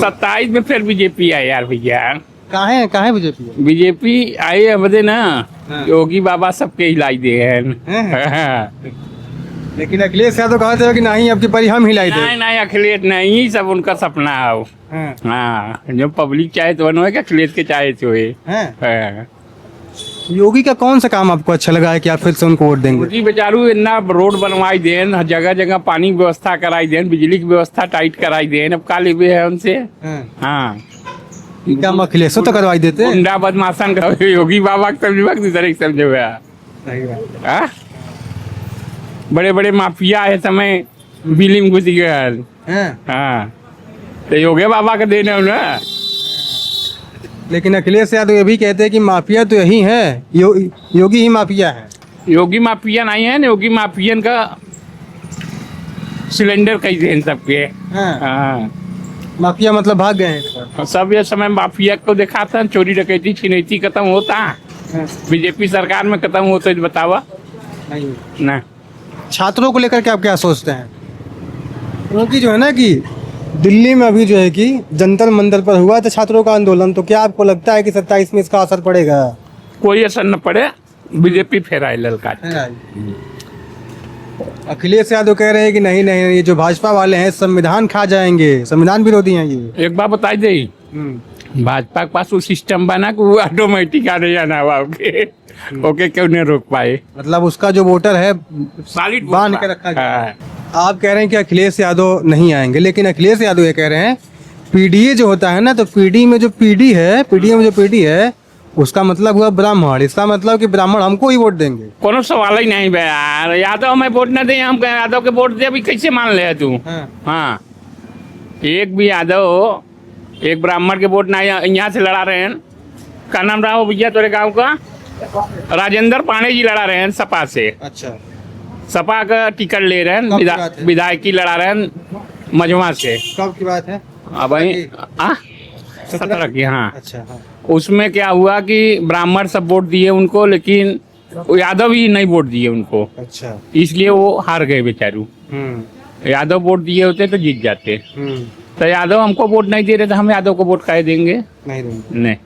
27 में फिर बीजेपी है यार भैया। कहाँ है बीजेपी? बीजेपी आई है बदे ना, योगी बाबा सबके हिलाई दे हैं। लेकिन अखिलेश यादव कहते हैं कि नहीं अब की बारी हम हिलाई दे। नहीं अखिलेश नहीं, सब उनका सपना है। हाँ, जो पब्लिक चाहे तो बनो है कि अखिलेश के चाहे तो है। योगी का कौन सा काम आपको अच्छा लगा है कि आप फिर से उनको वोट देंगे? जी बेचारू इतना रोड बनवाई देन, जगह जगह पानी की व्यवस्था कराई देन, बिजली की व्यवस्था टाइट कराई देन। अब का लेबे है उनसे? हाँ, क्या हम अखिलेश तो करवाई देते? गुंडा बदमाशन का योगी बाबा के समझ दूसरे के समझे हुआ। बड़े बड़े माफिया है समय बिली में घुस गया। हाँ, तो योगी बाबा का देने ना। लेकिन अखिलेश यादव ये भी कहते हैं कि माफिया तो यही है, योगी ही माफिया है। योगी माफिया नहीं है, योगी माफियन का सिलेंडर कई देन सबके। हाँ, माफिया मतलब भाग गए हैं सब। ये समय माफिया को देखा था, चोरी डकैती छिनैती खत्म होता, बीजेपी सरकार में खत्म होता है, बतावा नहीं ना। छात्रों को लेकर के आप क्या सोचते हैं? क्योंकि जो है ना कि दिल्ली में अभी जो है कि जंतर मंतर पर हुआ था छात्रों का आंदोलन, तो क्या आपको लगता है कि 27 में इसका असर पड़ेगा? कोई असर न पड़े, बीजेपी फिर आई ललका। अखिलेश यादव कह रहे हैं कि नहीं नहीं, ये जो भाजपा वाले हैं संविधान खा जाएंगे, संविधान विरोधी हैं ये। एक बार बताई दे, भाजपा के पास वो सिस्टम बना कि वो ऑटोमेटिक आने जाना ओके क्यों नहीं रोक पाए? मतलब उसका जो वोटर है बांध के रखा गया। आप कह रहे हैं कि अखिलेश यादव नहीं आएंगे, लेकिन अखिलेश यादव ये कह रहे हैं पीडीए जो होता है ना, तो पीडी में जो पीडी है उसका मतलब हुआ ब्राह्मण। इसका मतलब कि ब्राह्मण हमको ही वोट देंगे। कोनो सवाल ही नहीं बे यार, यादव हमें वोट न दे, हम यादव के वोट दे, अभी कैसे मान ले तू? हाँ, एक भी यादव एक ब्राह्मण के वोट ना यहाँ से लड़ा रहे हैं। क्या नाम रहा हो भैया तेरे गाँव का? राजेंद्र पांडे जी लड़ा रहे हैं सपा से। अच्छा, सपा का टिकट ले रहे हैं, विधायकी लड़ा रहे हैं मजमा से। कब की बात है? अब 17 की। हाँ, अच्छा, हाँ। उसमें क्या हुआ कि ब्राह्मण सब वोट दिए उनको, लेकिन यादव ही नहीं वोट दिए उनको। अच्छा, इसलिए वो हार गए बेचारू। यादव वोट दिए होते तो जीत जाते। तो यादव हमको वोट नहीं दे रहे, तो हम यादव को वोट काहे देंगे? नहीं।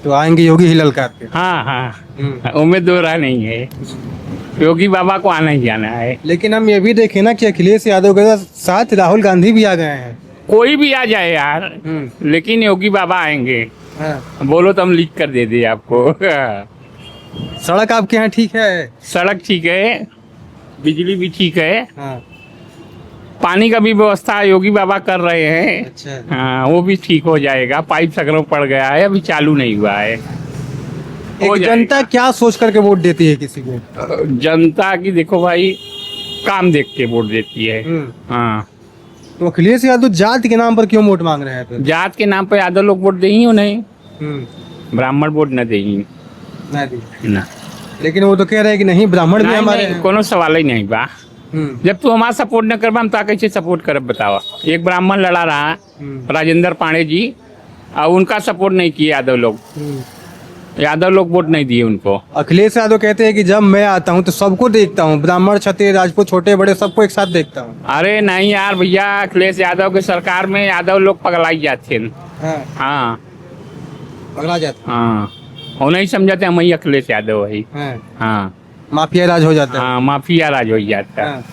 तो आएंगे योगी ही ललकार के। हाँ, उम्मीद दो रहा नहीं है, योगी बाबा को आना ही आना है। लेकिन हम ये भी देखें ना कि अखिलेश यादव के साथ राहुल गांधी भी आ गए हैं। कोई भी आ जाए यार, लेकिन योगी बाबा आएंगे। बोलो तो हम लिख कर दे दे आपको। सड़क आपके यहाँ ठीक है? सड़क ठीक है, बिजली भी ठीक है, पानी का भी व्यवस्था योगी बाबा कर रहे हैं। अच्छा। हाँ, वो भी ठीक हो जाएगा। पाइप सगरों पड़ गया है, अभी चालू नहीं हुआ है। जनता क्या सोच करके वोट देती है किसी को? जनता की देखो भाई, काम देख के वोट देती है। हाँ, तो अखिलेश यादव जात के नाम पर क्यों वोट मांग रहे हैं फिर? जात के नाम पर यादव लोग वोट दे ही नहीं, ब्राह्मण वोट न दे ही ना। लेकिन वो तो कह रहे हैं कि नहीं ब्राह्मण भी हमारे। कोनो सवाल ही नहीं बा। जब तू हमारा सपोर्ट न करबा, हम तो कैसे सपोर्ट करब बतावा? एक ब्राह्मण लड़ा रहा, राजेंद्र पांडे जी, और उनका सपोर्ट नहीं किया यादव लोग। यादव लोग वोट नहीं दिए उनको। अखिलेश यादव कहते हैं कि जब मैं आता हूं तो सबको देखता हूं, ब्राह्मण क्षत्रिय राजपूत छोटे बड़े सबको एक साथ देखता हूं। अरे नहीं यार भैया, अखिलेश यादव की सरकार में यादव लोग पगलाई जाते हैं। हाँ, पगला जाते। हाँ, वो नहीं समझाते हम ही अखिलेश यादव है। हाँ, माफिया राज हो जाता है। हाँ, माफिया राज हो जाता है।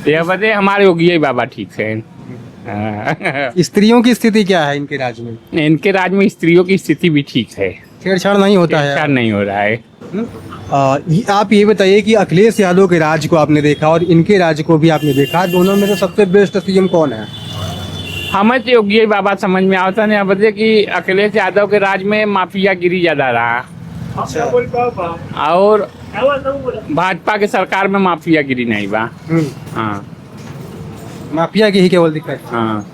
ये बता हमारे योगी बाबा ठीक है। स्त्रियों की स्थिति क्या है इनके राज्य में? इनके राज्य में स्त्रियों की स्थिति भी ठीक है, छेड़छाड़ नहीं होता है। छेड़छाड़ नहीं हो रहा है। आप ये बताइए कि अखिलेश यादव के राज्य को आपने देखा और इनके राज्य को भी आपने देखा, दोनों में से सबसे बेस्ट सीएम कौन है? हमें तो योगी बाबा समझ में आता नहीं बता कि अखिलेश यादव के राज्य में माफिया गिरी ज्यादा रहा। अच्छा। और भाजपा के सरकार में माफिया गिरी नहीं बा। हाँ, माफिया की ही केवल दिक्कत। हाँ,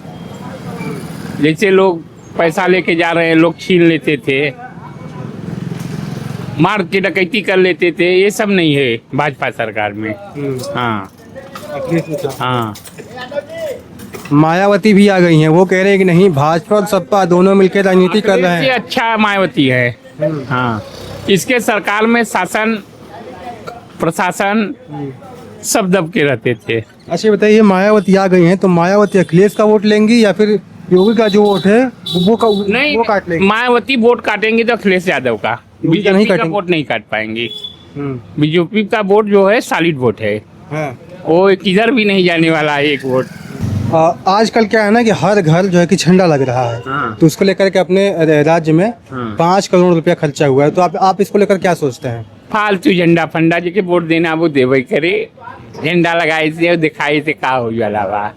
जैसे लोग पैसा लेके जा रहे हैं, लोग छीन लेते थे, मार के डकैती कर लेते थे, ये सब नहीं है भाजपा सरकार में। हाँ, हाँ, मायावती भी आ गई हैं, वो कह रहे हैं कि नहीं भाजपा और सपा दोनों मिलकर राजनीति कर रहे हैं। अच्छा मायावती है। हाँ, इसके सरकार में शासन प्रशासन सब दब के रहते थे। अच्छा बताइए, मायावती आ गई हैं तो मायावती अखिलेश का वोट लेंगी या फिर योगी का जो वोट है वो काट नहीं, लेंगे। मायावती वोट काटेंगे तो अखिलेश यादव का, योगी का नहीं बीजेपी का काटेंगे। वोट नहीं काट पाएंगे। बीजेपी का वोट जो है सॉलिड वोट है, हाँ। वो किधर भी नहीं जाने वाला है एक वोट। आजकल क्या है ना कि हर घर जो है कि झंडा लग रहा है, हाँ। तो उसको लेकर के अपने राज्य में हाँ। 5 करोड़ रुपया खर्चा हुआ है, तो आप इसको लेकर क्या सोचते हैं? फालतू झंडा फंडा जी के वोट देना वो देवे करे, झंडा लगाए से दिखाई से का हो जाला बा।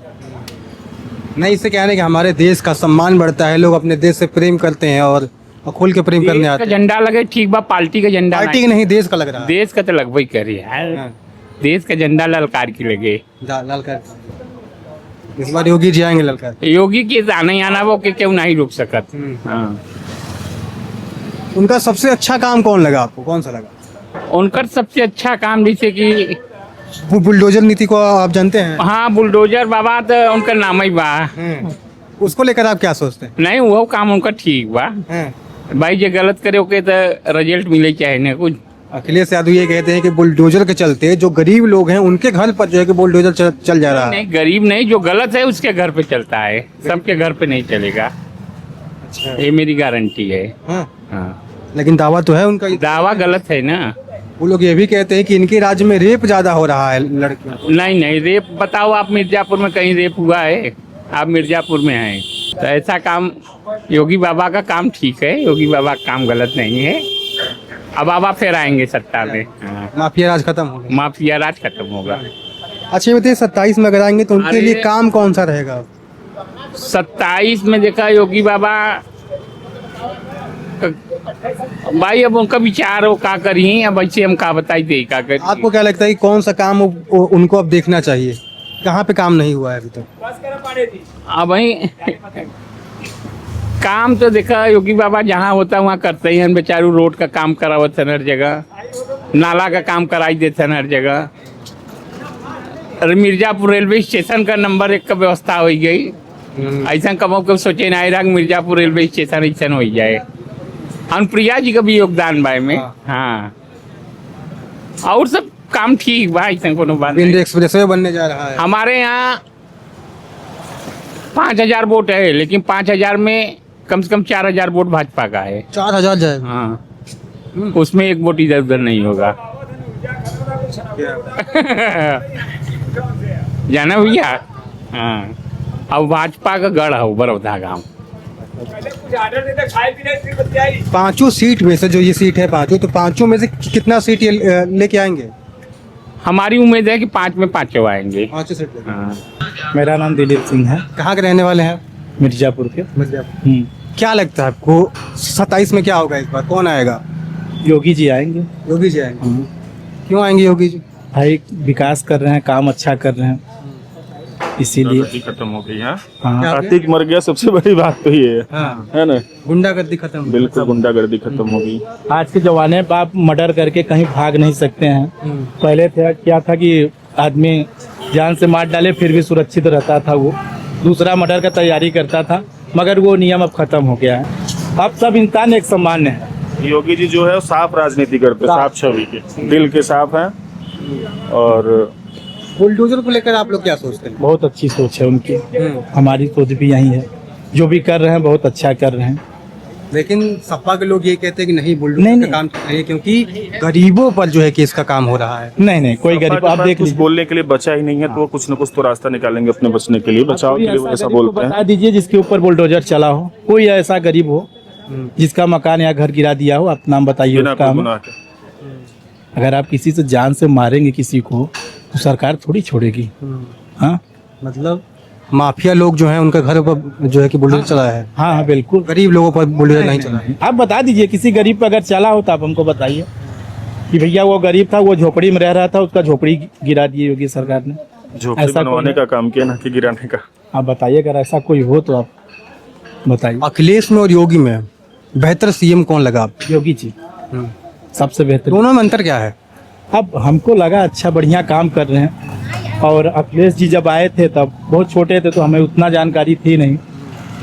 नहीं, इससे क्या है ना कि हमारे देश का सम्मान बढ़ता है, लोग अपने देश से प्रेम करते हैं और खुल के प्रेम करने देश आते का हैं। झंडा लगे ठीक बा, पार्टी का झंडा पार्टी का नहीं, देश का लग रहा है। देश का तो लगभग करे यार, हाँ। देश का झंडा ललकार की लगे। ललकार इस बार योगी जी आएंगे ललकार। योगी के आना ही आना वो के क्यों नहीं रोक सकत। हाँ। उनका सबसे अच्छा काम कौन लगा आपको, कौन सा लगा? उनका सबसे अच्छा काम जैसे कि वो बुलडोजर नीति को आप जानते हैं? हाँ, बुलडोजर बाबा तो उनका नाम ही बा। उसको लेकर आप क्या सोचते हैं? नहीं, वो काम उनका ठीक बा भाई, जो गलत करे ओके तो रिजल्ट मिले चाहे ना कुछ। अखिलेश यादव ये कहते हैं कि बुलडोजर के चलते जो गरीब लोग हैं उनके घर पर जो है कि बुलडोजर चल जा रहा है। नहीं, गरीब नहीं, जो गलत है उसके घर पे चलता है, सबके घर पे नहीं चलेगा। अच्छा। ये मेरी गारंटी है। हाँ। हाँ। लेकिन दावा तो है उनका। दावा गलत है ना। वो लोग ये भी कहते हैं कि इनके राज्य में रेप ज्यादा हो रहा है लड़कियों को। नहीं नहीं, रेप बताओ, आप मिर्जापुर में कहीं रेप हुआ है? आप मिर्जापुर में हैं, तो ऐसा काम योगी बाबा का काम ठीक है, योगी बाबा का काम गलत नहीं है। अब बाबा फिर आएंगे सत्ता में। हाँ। माफिया राज खत्म होगा। माफिया राज खत्म होगा। अच्छा, ये बताइए 27 में अगर आएंगे तो उनके अरे- लिए काम कौन सा रहेगा? 27 में देखा योगी बाबा भाई, अब उनका विचार हो का करी, अब ऐसे हम का बताई दे का करी। आपको क्या लगता है कि कौन सा काम उनको अब देखना चाहिए? कहाँ पे काम नहीं हुआ है अभी तक? अब भाई काम तो देखा योगी बाबा जहाँ होता वहाँ करते ही हैं, बेचारू रोड का काम करावत है हर जगह, नाला का काम कराई देते हैं हर जगह। अरे मिर्जापुर रेलवे स्टेशन का नंबर 1 का व्यवस्था हो गई, ऐसा कमो कब सोचे नहीं रहा कि मिर्जापुर रेलवे स्टेशन ऐसा हो जाए। अनुप्रिया जी का भी योगदान बा में। हाँ, और सब काम ठीक बा, ऐसा कोनो बात नहीं। इंडिया एक्सप्रेस वे बनने जा रहा है। हमारे यहाँ 5000 वोट है, लेकिन 5000 में कम से कम 4000 वोट भाजपा का है। 4000 जाएगा। हाँ, उसमें 1 वोट इधर उधर नहीं होगा। जाना भैया। हाँ, अब भाजपा का गढ़ है बड़ौदा गाँव। 5 सीट में से, जो ये सीट है 5, तो 5 में से कितना सीट ये लेके आएंगे? हमारी उम्मीद है कि 5 में 5 आएंगे। 5 सीट लेके। हाँ। मेरा नाम दिलीप सिंह है, कहाँ के रहने वाले हैं? मिर्जापुर के। क्या लगता है आपको 27 में क्या होगा इस बार, कौन आएगा? योगी जी आएंगे। योगी जी आएंगे। क्यों आएंगे योगी जी? भाई विकास कर रहे हैं, काम अच्छा कर रहे हैं, इसीलिए। खत्म हो गई है। हाँ, कार्तिक मर गया, सबसे बड़ी बात तो ये हाँ, है ना। गुंडागर्दी खत्म। बिल्कुल, गुंडागर्दी खत्म हो गई। आज के जमाने में आप मर्डर करके कहीं भाग नहीं सकते हैं। पहले क्या था कि आदमी जान से मार डाले फिर भी सुरक्षित रहता था, वो दूसरा मर्डर का तैयारी करता था, मगर वो नियम अब खत्म हो गया है। अब सब इंसान एक समान है। योगी जी जो है साफ राजनीति करते, साफ छवि के, दिल के साफ हैं। और बुलडोजर को लेकर आप लोग क्या सोचते हैं? बहुत अच्छी सोच है उनकी, हमारी सोच भी यही है। जो भी कर रहे हैं बहुत अच्छा कर रहे हैं। लेकिन सपा के लोग ये कहते हैं कि नहीं, बुलडोजर नहीं, का नहीं। काम नहीं है, क्योंकि गरीबों पर जो है कि इसका काम हो रहा है। नहीं नहीं, कोई गरीब आप देख कुछ लीजिए। बोलने के लिए बचा ही नहीं है, तो वो कुछ न कुछ तो रास्ता निकालेंगे अपने बचने के लिए, बचाव के लिए वो ऐसा बोलते हैं। बता दीजिए जिसके ऊपर बुलडोजर चला हो, कोई ऐसा गरीब हो जिसका मकान या घर गिरा दिया हो, आप नाम बताइए बिना उसका कोई हमें। गुनाह के। अगर आप किसी से जान से मारेंगे किसी को तो सरकार थोड़ी छोड़ेगी। हाँ मतलब माफिया लोग जो हैं उनका घर पर जो है कि बुलडोजर चला है, हाँ हाँ बिल्कुल। गरीब लोगों पर बुलडोजर नहीं चला है। आप बता दीजिए किसी गरीब पर अगर चला हो तो आप हमको बताइए कि भैया वो गरीब था, वो झोपड़ी में रह रहा था, उसका झोपड़ी गिरा दिए योगी सरकार ने। झोपड़ी ऐसा बनवाने कोई- का काम किया ना कि गिराने का। आप बताइए अगर ऐसा कोई हो तो आप बताइए। अखिलेश में और योगी में बेहतर सीएम कौन लगा आपको? योगी जी सबसे बेहतर। दोनों में अंतर क्या है? अब हमको लगा अच्छा बढ़िया काम कर रहे हैं। और अखिलेश जी जब आए थे तब बहुत छोटे थे तो हमें उतना जानकारी थी नहीं,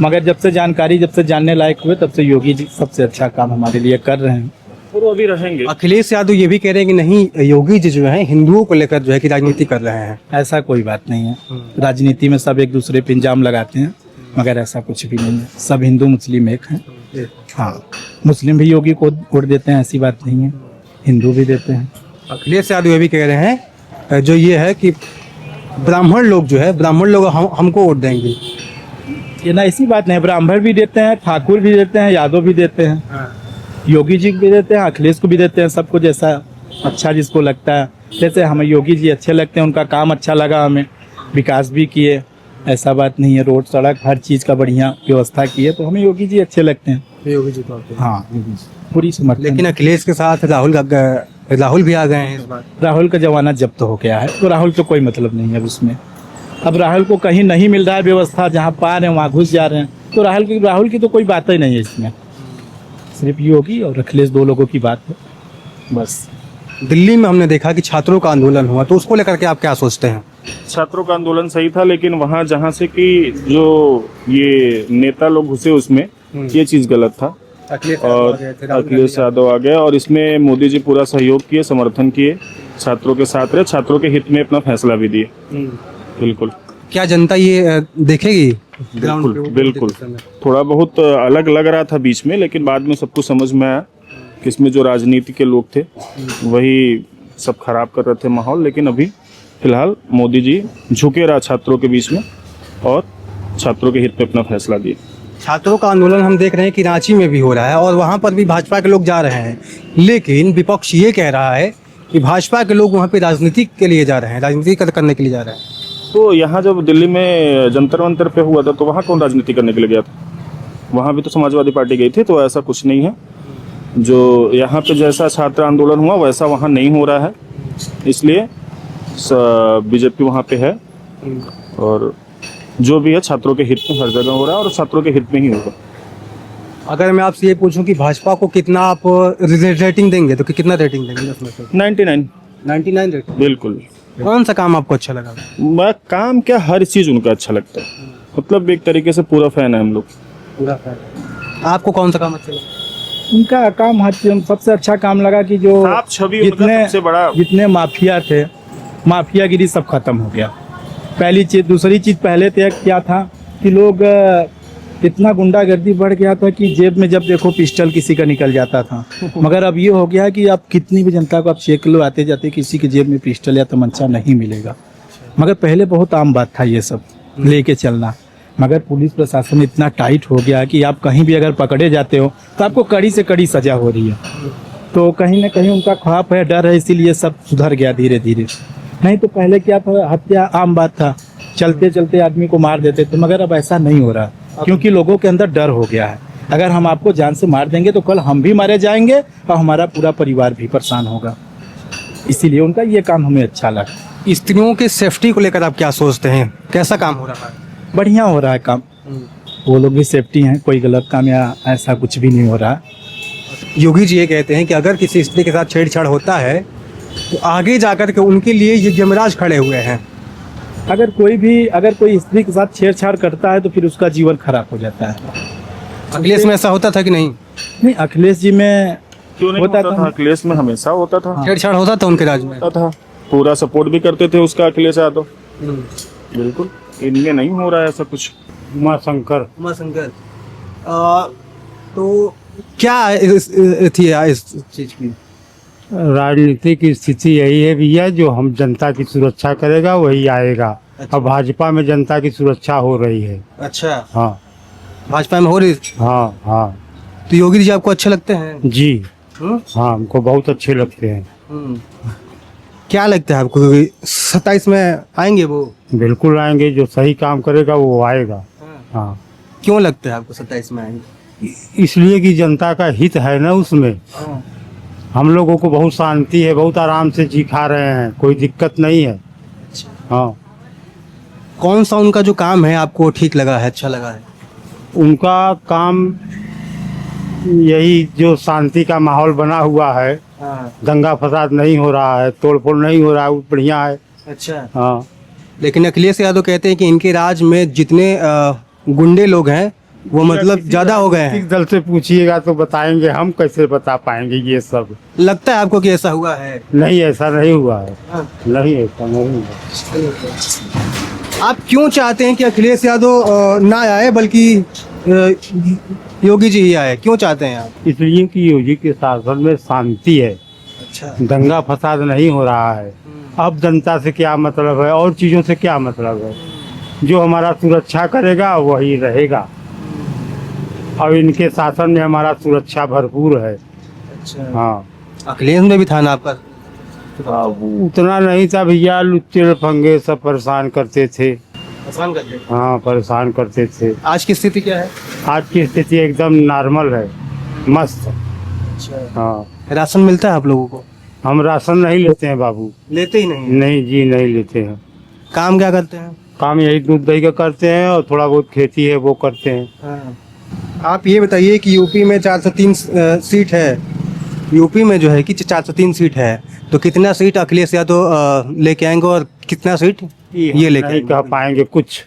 मगर जब से जानने लायक हुए तब से योगी जी सबसे अच्छा काम हमारे लिए कर रहे हैं। और वो भी रहेंगे। अखिलेश यादव ये भी कह रहे हैं कि नहीं, योगी जी जो है हिंदुओं को लेकर जो है कि राजनीति कर रहे हैं। ऐसा कोई बात नहीं है, राजनीति में सब एक दूसरे पे इल्जाम लगाते हैं, मगर ऐसा कुछ भी नहीं है, सब हिंदू मुस्लिम एक हैं। हाँ, मुस्लिम भी योगी को वोट देते हैं, ऐसी बात नहीं है, हिंदू भी देते हैं। अखिलेश यादव ये भी कह रहे हैं जो ये है कि ब्राह्मण लोग जो है, ब्राह्मण लोग हमको वोट देंगे। ये ना ऐसी बात नहीं, ब्राह्मण भी देते हैं, ठाकुर भी देते हैं, यादव भी देते हैं, योगी जी भी देते हैं, अखिलेश को भी देते हैं, सबको जैसा अच्छा जिसको लगता है। जैसे हमें योगी जी अच्छे लगते हैं, उनका काम अच्छा लगा, हमें विकास भी किए, ऐसा बात नहीं है, रोड सड़क हर चीज़ का बढ़िया व्यवस्था किए, तो हमें योगी जी अच्छे लगते हैं। योगी जी तो हाँ, पूरी समर्थन। लेकिन अखिलेश के साथ राहुल भी आ गए हैं इस बार। राहुल का जमाना जब्त हो गया है, तो राहुल तो कोई मतलब नहीं है अब उसमें। अब राहुल को कहीं नहीं मिल रहा है व्यवस्था, जहाँ पा रहे हैं वहाँ घुस जा रहे हैं, तो राहुल की तो कोई बात ही नहीं है इसमें। सिर्फ योगी और अखिलेश दो लोगों की बात है बस। दिल्ली में हमने देखा कि छात्रों का आंदोलन हुआ, तो उसको लेकर के आप क्या सोचते हैं? छात्रों का आंदोलन सही था, लेकिन वहाँ जहाँ से कि जो ये नेता लोग घुसे उसमें ये चीज गलत था। और अखिलेश यादव आ गया और इसमें मोदी जी पूरा सहयोग किए, समर्थन किए, छात्रों के साथ रहे, छात्रों के हित में अपना फैसला भी दिए। बिल्कुल। क्या जनता ये देखेगी? बिल्कुल। थोड़ा बहुत अलग लग रहा था बीच में, लेकिन बाद में सब कुछ समझ में आया कि इसमें जो राजनीति के लोग थे वही सब खराब कर रहे थे माहौल। लेकिन अभी फिलहाल मोदी जी झुके रहा छात्रों के बीच में और छात्रों के हित में अपना फैसला दिए। छात्रों का आंदोलन हम देख रहे हैं कि रांची में भी हो रहा है और वहाँ पर भी भाजपा के लोग जा रहे हैं, लेकिन विपक्ष ये कह रहा है कि भाजपा के लोग वहाँ पे राजनीति के लिए जा रहे हैं, राजनीति करने के लिए जा रहे हैं। तो यहाँ जब दिल्ली में जंतर मंतर पे हुआ था तो वहाँ कौन राजनीति करने के लिए गया था? वहाँ भी तो समाजवादी पार्टी गई थी। तो ऐसा कुछ नहीं है, जो यहाँ पे जैसा छात्र आंदोलन हुआ वैसा वहाँ नहीं हो रहा है, इसलिए बीजेपी वहाँ पे है और जो भी है छात्रों के हित में हर जगह हो रहा है और छात्रों के हित में ही होगा। अगर मैं आपसे ये पूछूं कि भाजपा को कितना आप रेटिंग देंगे, तो कितना रेटिंग देंगे उसमें से? 99 रेटिंग। बिल्कुल। कौन सा काम आपको अच्छा लगा? मैं काम क्या, हर चीज उनका अच्छा लगता है, मतलब एक तरीके से पूरा फैन है हम लोग। पूरा फैन। आपको कौन सा काम अच्छा लगा? उनका काम सबसे अच्छा काम लगा कि जो आप छवि उनका सबसे बड़ा, जितने माफिया थे, माफियागिरी सब खत्म हो गया। पहली चीज। दूसरी चीज, पहले तो क्या था कि लोग इतना गुंडागर्दी बढ़ गया था कि जेब में जब देखो पिस्टल किसी का निकल जाता था, मगर अब ये हो गया है कि आप कितनी भी जनता को आप चेक लो, आते जाते किसी के जेब में पिस्टल या तमंचा नहीं मिलेगा। मगर पहले बहुत आम बात था ये सब लेके चलना, मगर पुलिस प्रशासन इतना टाइट हो गया कि आप कहीं भी अगर पकड़े जाते हो तो आपको कड़ी से कड़ी सजा हो रही है। तो कहीं ना कहीं उनका खौफ है, डर है, इसीलिए सब सुधर गया धीरे धीरे। नहीं तो पहले क्या था, हत्या आम बात था, चलते चलते आदमी को मार देते थे, मगर अब ऐसा नहीं हो रहा क्योंकि लोगों के अंदर डर हो गया है। अगर हम आपको जान से मार देंगे तो कल हम भी मारे जाएंगे और हमारा पूरा परिवार भी परेशान होगा, इसीलिए उनका ये काम हमें अच्छा लगा। स्त्रियों के सेफ्टी को लेकर आप क्या सोचते हैं? कैसा काम हो रहा है? बढ़िया हो रहा है काम, वो लोग भी सेफ्टी हैं, कोई गलत काम या ऐसा कुछ भी नहीं हो रहा। योगी जी ये कहते हैं कि अगर किसी स्त्री के साथ छेड़छाड़ होता है तो आगे जाकर के उनके लिए ये यमराज खड़े हुए हैं। अगर कोई स्त्री के साथ छेड़छाड़ करता है तो फिर उसका जीवन खराब हो जाता है। अखिलेश में ऐसा होता था कि नहीं? नहीं, अखिलेश जी में क्यों नहीं होता था? अखिलेश में हमेशा होता था, छेड़छाड़ होता था उनके राज में, था, पूरा सपोर्ट भी करते थे उसका अखिलेश यादव। बिल्कुल, इनमें नहीं हो रहा है ऐसा कुछ। उमा शंकर तो क्या थी इस चीज की? राजनीति की स्थिति यही है भैया, जो हम जनता की सुरक्षा करेगा वही आएगा। अच्छा। अब भाजपा में जनता की सुरक्षा हो रही है। अच्छा। हाँ, भाजपा में हो रही? हाँ हाँ। तो योगी जी आपको अच्छे लगते हैं? जी हाँ, हमको बहुत अच्छे लगते हैं। क्या लगता है आपको 27 में आएंगे वो? बिल्कुल आएंगे, जो सही काम करेगा वो आएगा। हाँ। क्यों लगता है आपको 27 में आएंगे? इसलिए कि जनता का हित है ना उसमें। हम लोगों को बहुत शांति है, बहुत आराम से जी खा रहे हैं, कोई दिक्कत नहीं है। हाँ। कौन सा उनका जो काम है आपको ठीक लगा है, अच्छा लगा है? उनका काम यही जो शांति का माहौल बना हुआ है, दंगा फसाद नहीं हो रहा है, तोड़फोड़ नहीं हो रहा है, वो बढ़िया है। अच्छा। हाँ। लेकिन अखिलेश यादव कहते हैं कि इनके राज में जितने गुंडे लोग हैं वो मतलब ज्यादा हो गए हैं। किसी दल से पूछिएगा तो बताएंगे, हम कैसे बता पाएंगे ये सब। लगता है आपको कि ऐसा हुआ है? नहीं, ऐसा नहीं हुआ है। नहीं, ऐसा नहीं हुआ। आप क्यों चाहते हैं कि अखिलेश यादव ना आए बल्कि योगी जी ही आए, क्यों चाहते हैं आप? इसलिए कि योगी के शासन में शांति है, अच्छा, दंगा फसाद नहीं हो रहा है। अब जनता से क्या मतलब है और चीज़ों से क्या मतलब है? जो हमारा सुरक्षा करेगा वही रहेगा, और इनके शासन में हमारा सुरक्षा भरपूर है। अच्छा। हाँ, अखिलेश में भी था ना आपका? अब उतना नहीं था भैया, लुच्चे फंगे सब परेशान करते थे। पसंद करते हैं। हाँ, परेशान करते थे। आज की स्थिति क्या है? आज की स्थिति एकदम नॉर्मल है, मस्त। अच्छा, हाँ, राशन मिलता है आप लोगों को? हम राशन नहीं लेते हैं बाबू। लेते ही नहीं? नहीं जी, नहीं लेते हैं। काम क्या करते हैं? काम यही दूध दही का करते हैं और थोड़ा बहुत खेती है वो करते हैं। हाँ। आप ये बताइए कि यूपी में 403 सीट है, यूपी में जो है कि 403 सीट है, तो कितना सीट अखिलेश यादव लेके आएंगे और कितना सीट ये लेके नहीं कह पाएंगे कुछ,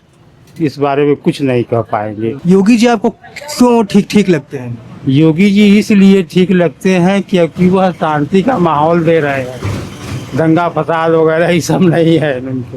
इस बारे में कुछ नहीं कह पाएंगे। योगी जी आपको क्यों ठीक ठीक लगते हैं? योगी जी इसलिए ठीक लगते हैं क्योंकि वह शांति का माहौल दे रहे हैं, दंगा फसाद वगैरह ये सब नहीं है उनके।